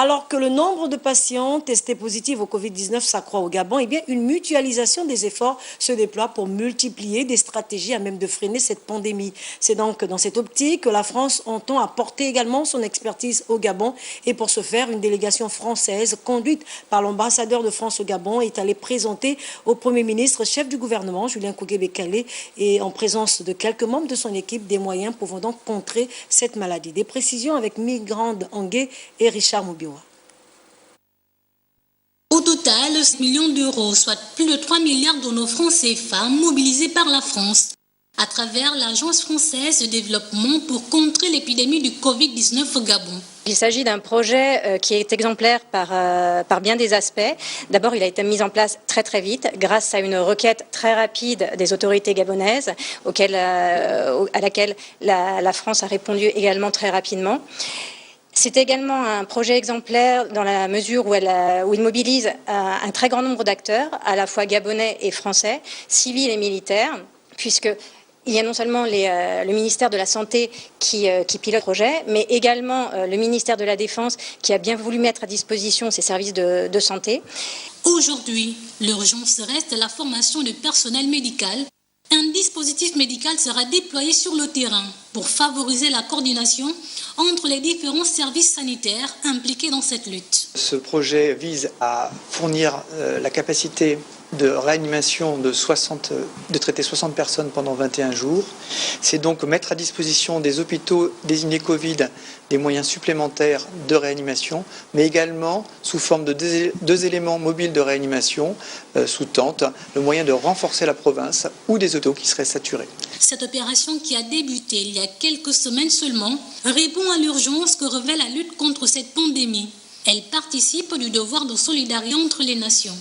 Alors que le nombre de patients testés positifs au Covid-19 s'accroît au Gabon, eh bien, une mutualisation des efforts se déploie pour multiplier des stratégies à même de freiner cette pandémie. C'est donc dans cette optique que la France entend apporter également son expertise au Gabon. Et pour ce faire, une délégation française conduite par l'ambassadeur de France au Gabon est allée présenter au Premier ministre, chef du gouvernement, Julien Kougé-Bekele, et en présence de quelques membres de son équipe, des moyens pouvant donc contrer cette maladie. Des précisions avec Migrande Angué et Richard Moubiwa. Au total, 6 millions d'euros, soit plus de 3 milliards de nos francs CFA mobilisés par la France à travers l'Agence française de développement pour contrer l'épidémie du Covid-19 au Gabon. Il s'agit d'un projet qui est exemplaire par bien des aspects. D'abord, il a été mis en place très très vite grâce à une requête très rapide des autorités gabonaises à laquelle la France a répondu également très rapidement. C'est également un projet exemplaire dans la mesure où il mobilise un très grand nombre d'acteurs, à la fois gabonais et français, civils et militaires, puisque il y a non seulement le ministère de la Santé qui pilote le projet, mais également le ministère de la Défense qui a bien voulu mettre à disposition ses services de santé. Aujourd'hui, l'urgence reste la formation du personnel médical. Un dispositif médical sera déployé sur le terrain pour favoriser la coordination entre les différents services sanitaires impliqués dans cette lutte. Ce projet vise à fournir la capacité de réanimation de traiter 60 personnes pendant 21 jours. C'est donc mettre à disposition des hôpitaux désignés Covid des moyens supplémentaires de réanimation, mais également sous forme de deux éléments mobiles de réanimation sous tente, le moyen de renforcer la province ou des hôpitaux qui seraient saturés. Cette opération qui a débuté il y a quelques semaines seulement répond à l'urgence que revêt la lutte contre cette pandémie. Elle participe du devoir de solidarité entre les nations.